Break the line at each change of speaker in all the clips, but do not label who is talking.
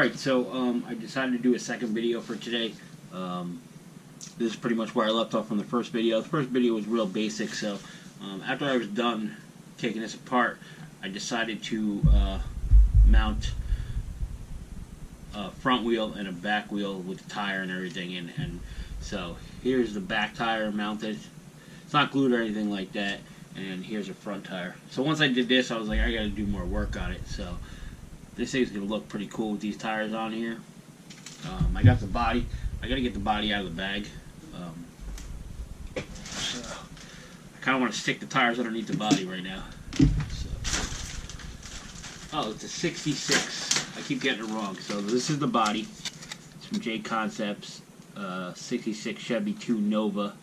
Alright, so I decided to do a second video for today. This is pretty much where I left off from the first video. The first video was real basic, so after I was done taking this apart, I decided to mount a front wheel and a back wheel with the tire and everything. And so here's the back tire mounted. It's not glued or anything like that. And here's a front tire. So once I did this, I was like, I gotta do more work on it. So this thing's gonna look pretty cool with these tires on here. I got the body. I gotta get the body out of the bag. So I kind of want to stick the tires underneath the body right now. So, oh, it's a 66. I keep getting it wrong. So this is the body. It's from J Concepts. 66 Chevy 2 Nova.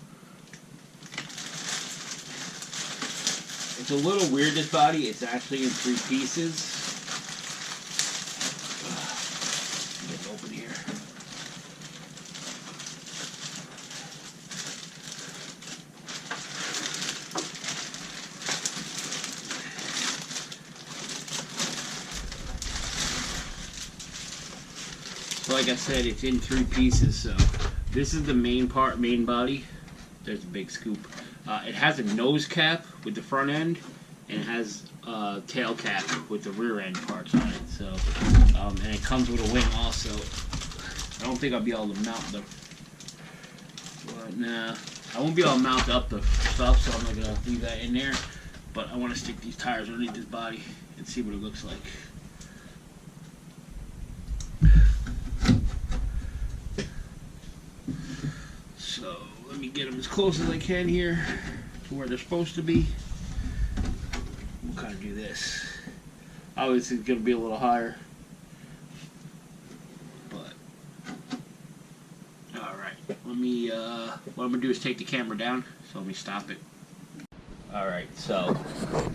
It's a little weird, this body. It's actually in 3 pieces. Get it open here. So like I said, it's in 3 pieces. So this is the main body. There's a big scoop. It has a nose cap with the front end, and it has a tail cap with the rear end parts on it. So, and it comes with a wing also. I don't think I'll be able to mount the. Nah, I won't be able to mount up the stuff, so I'm not gonna leave that in there. But I want to stick these tires underneath this body and see what it looks like. So let me get them as close as I can here to where they're supposed to be. We'll kind of do this. Obviously it's going to be a little higher, but alright, let me what I'm going to do is take the camera down, so let me stop it. Alright, so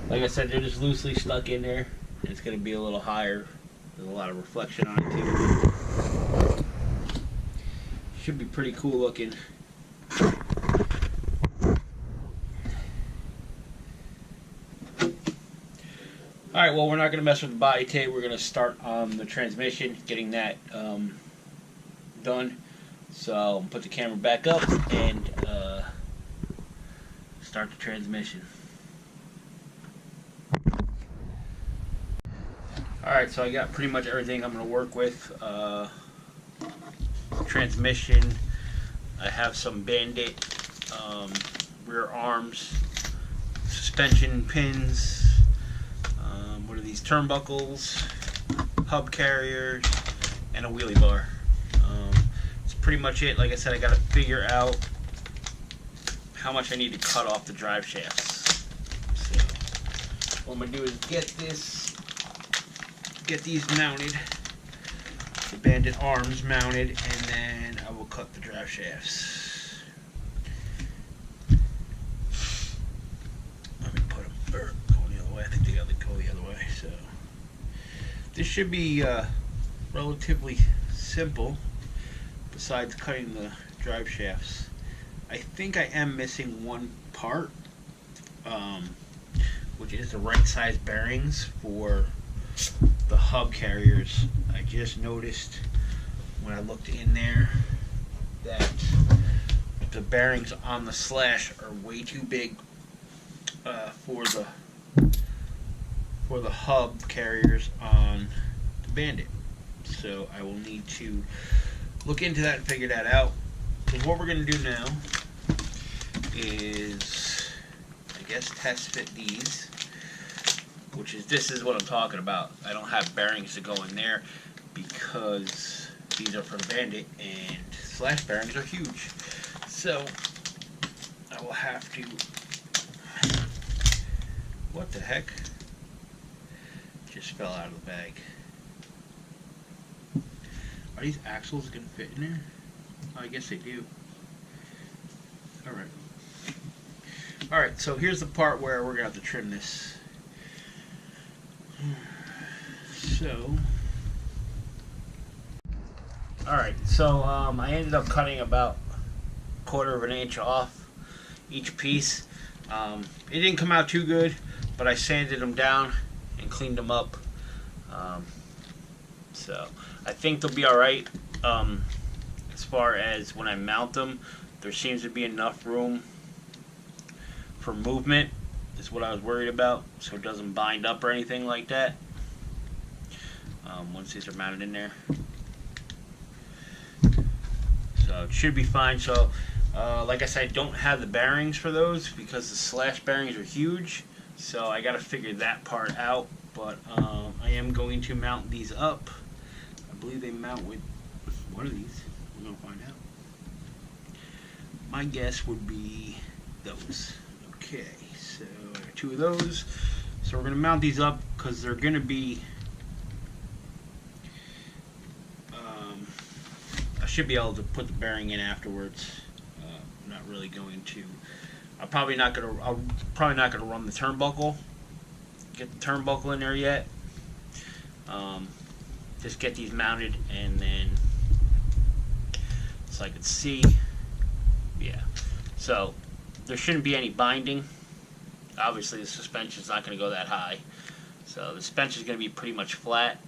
like I said, they're just loosely stuck in there, and it's going to be a little higher. There's a lot of reflection on it too. Should be pretty cool looking. Alright, well, we're not going to mess with the body today. We're going to start on the transmission, getting that done. So, put the camera back up and start the transmission. Alright, so I got pretty much everything I'm going to work with. Transmission, I have some bandit, rear arms, suspension pins, what are these, turnbuckles, hub carriers, and a wheelie bar. That's pretty much it. Like I said, I got to figure out how much I need to cut off the drive shafts. So what I'm going to do is get these mounted, the bandit arms mounted, and then I will cut the drive shafts. Let me put them going the other way. I think they got to go the other way. So this should be relatively simple, besides cutting the drive shafts. I think I am missing one part, which is the right size bearings for the hub carriers. I just noticed when I looked in there that the bearings on the slash are way too big for the hub carriers on the Bandit. So I will need to look into that and figure that out. So what we're going to do now is, I guess, test fit these. This is what I'm talking about. I don't have bearings to go in there because these are for the Bandit and slash bearings are huge. So I will have to, what the heck? Just fell out of the bag. Are these axles going to fit in there? Oh, I guess they do. Alright. Alright, so here's the part where we're going to have to trim this. So, alright, so I ended up cutting about 1/4 of an inch off each piece. It didn't come out too good, but I sanded them down and cleaned them up. So I think they'll be alright. As far as when I mount them, there seems to be enough room for movement, is what I was worried about, so it doesn't bind up or anything like that once these are mounted in there. So it should be fine. So like I said, I don't have the bearings for those because the slash bearings are huge, so I got to figure that part out. But I am going to mount these up. I believe they mount with one of these. We're going to find out. My guess would be those. Okay, so I got 2 of those. So we're going to mount these up because they're going to be... I should be able to put the bearing in afterwards. I'm not really going to... I'll probably not going to run the turnbuckle. Get the turnbuckle in there yet. Just get these mounted, and then so I can see. Yeah. So there shouldn't be any binding. Obviously, the suspension is not going to go that high, so the suspension is going to be pretty much flat.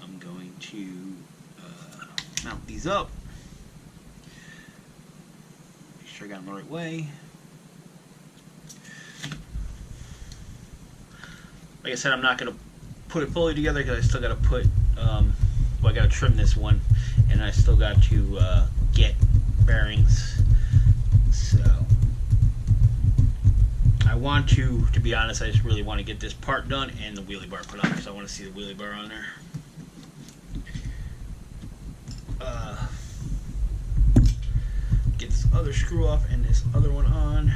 I'm going to mount these up. Make sure I got them the right way. Like I said, I'm not going to put it fully together because I still got to put, well, I got to trim this one, and I still got to get bearings. So I want to be honest, I just really want to get this part done and the wheelie bar put on because I want to see the wheelie bar on there. Get this other screw off and this other one on.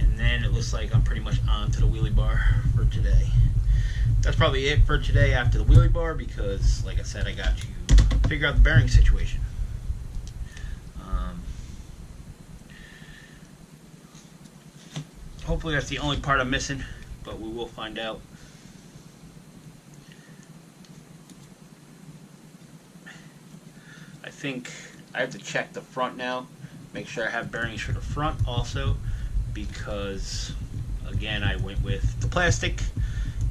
And then it looks like I'm pretty much on to the wheelie bar for today. That's probably it for today after the wheelie bar because, like I said, I got to figure out the bearing situation. Hopefully that's the only part I'm missing, but we will find out. I think I have to check the front now, make sure I have bearings for the front also, because again I went with the plastic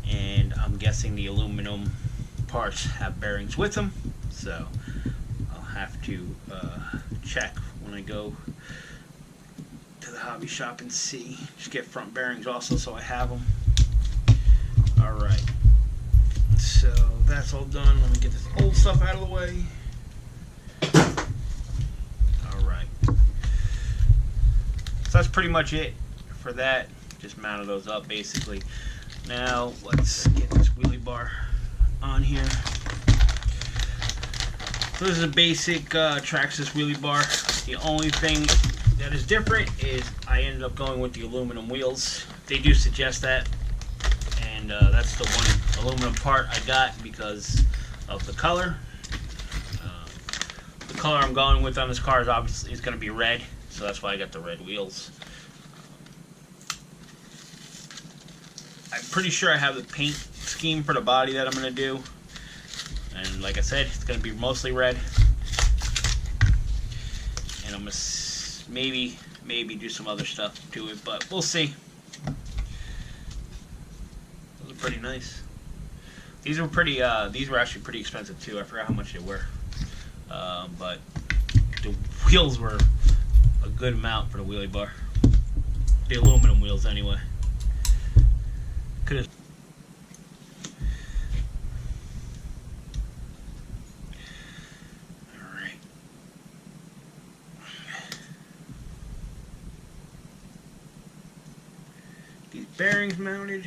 and I'm guessing the aluminum parts have bearings with them, so I'll have to check when I go to the hobby shop and see. Just get front bearings also so I have them. Alright, so that's all done. Let me get this old stuff out of the way. Alright, so that's pretty much it for that. Just mounted those up basically. Now let's get this wheelie bar on here. So this is a basic Traxxas wheelie bar. The only thing that is different is I ended up going with the aluminum wheels. They do suggest that, and that's the one aluminum part I got because of the color. The color I'm going with on this car is obviously going to be red, so that's why I got the red wheels. I'm pretty sure I have the paint scheme for the body that I'm going to do, and like I said, it's going to be mostly red. And I'm going to maybe do some other stuff to it, but we'll see. Those are pretty nice. These were pretty. These were actually pretty expensive too. I forgot how much they were, but the wheels were a good amount for the wheelie bar. The aluminum wheels, anyway. Could have. These bearings mounted,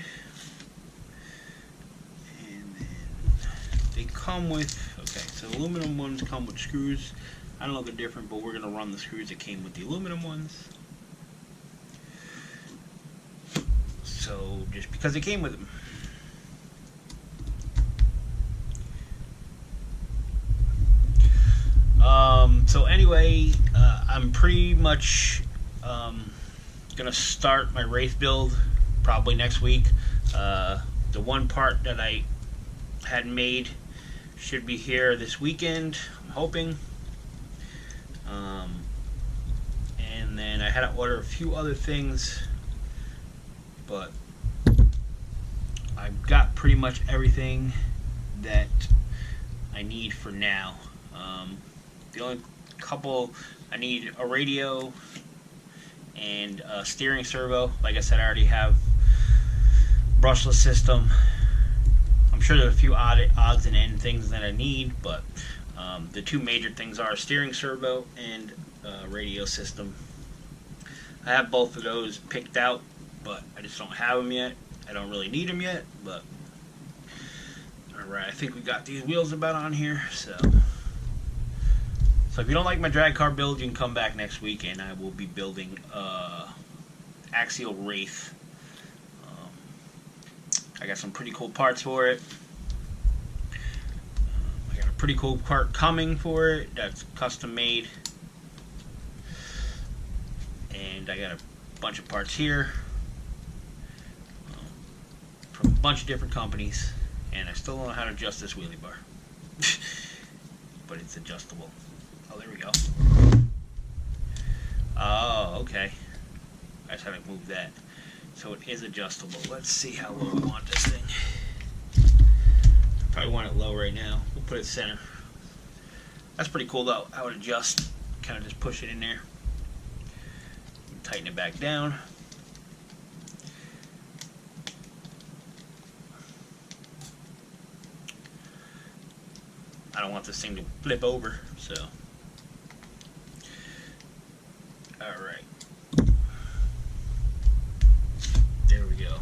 and then they come with, okay, so the aluminum ones come with screws. I don't know if they're different, but we're going to run the screws that came with the aluminum ones. So, just because they came with them. So anyway, I'm pretty much going to start my race build probably next week. The one part that I had made should be here this weekend, I'm hoping. And then I had to order a few other things, but I've got pretty much everything that I need for now. The only couple, I need a radio and a steering servo. Like I said, I already have brushless system. I'm sure there's a few odds and ends things that I need, but the two major things are a steering servo and radio system. I have both of those picked out, but I just don't have them yet. I don't really need them yet, but alright, I think we got these wheels about on here, so if you don't like my drag car build, you can come back next week and I will be building axial Wraith. I got some pretty cool parts for it. I got a pretty cool part coming for it that's custom made. And I got a bunch of parts here from a bunch of different companies. And I still don't know how to adjust this wheelie bar. But it's adjustable. Oh, there we go. Oh, okay. I just had to move that. So it is adjustable. Let's see how low we want this thing. Probably want it low right now. We'll put it center. That's pretty cool though. I would adjust, kind of just push it in there. Tighten it back down. I don't want this thing to flip over, so. Alright. There we go.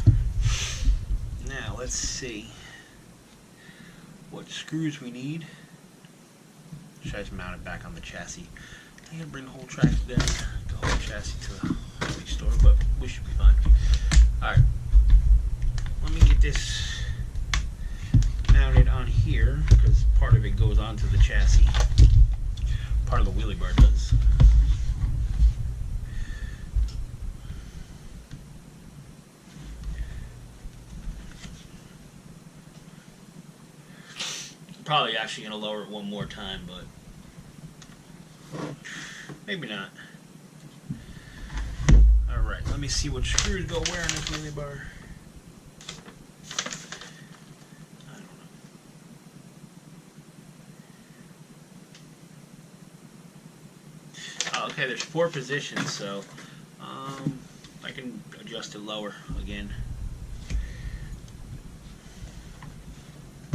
Now let's see what screws we need. Should I just mount it back on the chassis? I gotta bring the whole Traxxas down, the whole chassis to the hobby store, but we should be fine. Alright. Let me get this mounted on here, because part of it goes onto the chassis. Part of the wheelie bar does. Probably actually going to lower it one more time, but maybe not. Alright, let me see what screws go where on this wheelie bar. I don't know. Oh, okay, there's 4 positions, so I can adjust it lower again.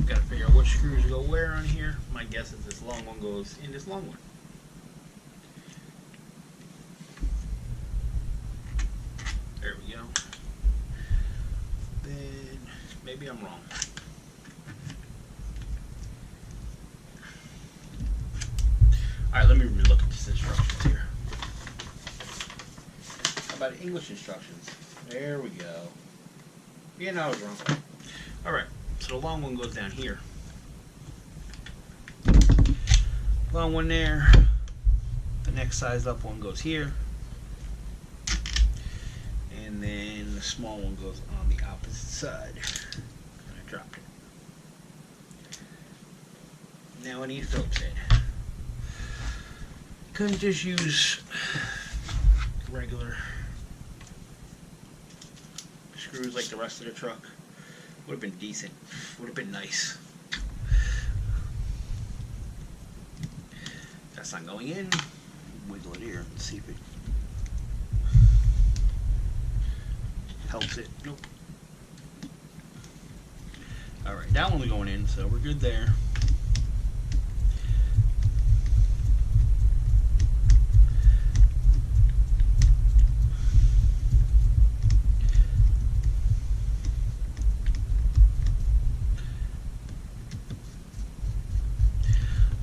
Gotta figure out which screws go where on here. My guess is this long one goes in this long one. There we go. Then maybe I'm wrong. Alright, let me look at this instructions here. How about English instructions? There we go. Yeah, no, I was wrong. Alright. So the long one goes down here. Long one there. The next size up one goes here. And then the small one goes on the opposite side. And I dropped it. Now I need Phillips head. Couldn't just use regular screws like the rest of the truck. Would have been decent. Would have been nice. That's not going in. Wiggle it here and see if it helps it. Nope. Alright, that one's going in, so we're good there.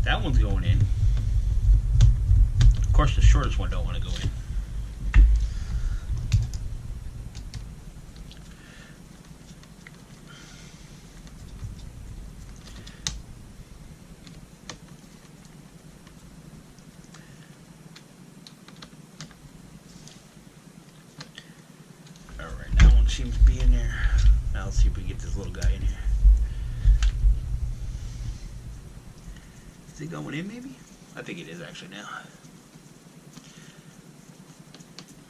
That one's going in. Of course, the shortest one don't want to go in. Alright, that one seems to be in there. Now let's see if we can get this little guy in here. Is it going in maybe? I think it is actually now.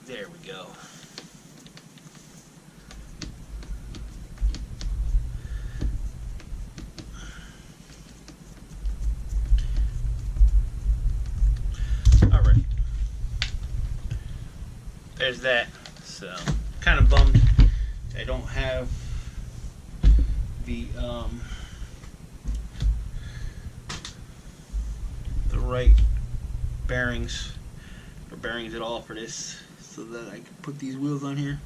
There we go. there's that. So kind of bummed I don't have the right bearings or bearings at all for this, so that I can put these wheels on here,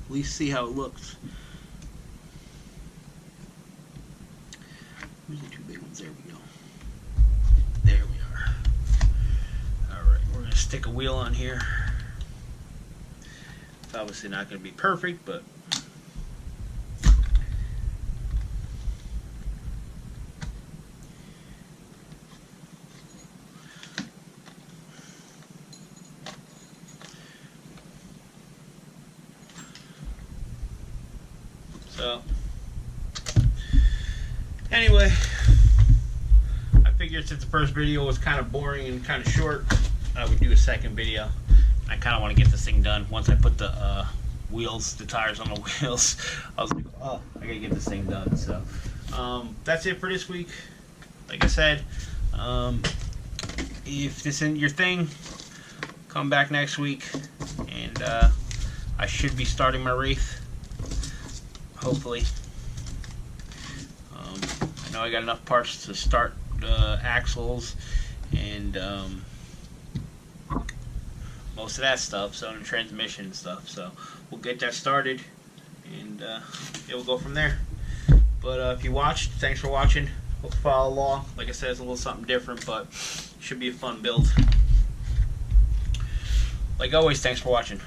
at least see how it looks. Where's the two big ones? There we go. There we are. Alright, we're going to stick a wheel on here. It's obviously not going to be perfect, but so anyway, I figured since the first video was kind of boring and kind of short, I would do a second video. I kind of want to get this thing done. Once I put the wheels, the tires on the wheels, I was like, oh, I gotta get this thing done. So that's it for this week. Like I said, if this isn't your thing, come back next week, and I should be starting my Wraith, hopefully. I know I got enough parts to start axles and most of that stuff, so the transmission and stuff. So we'll get that started, and it will go from there. But if you watched, thanks for watching. Hope you follow along. Like I said, it's a little something different, but it should be a fun build. Like always, thanks for watching.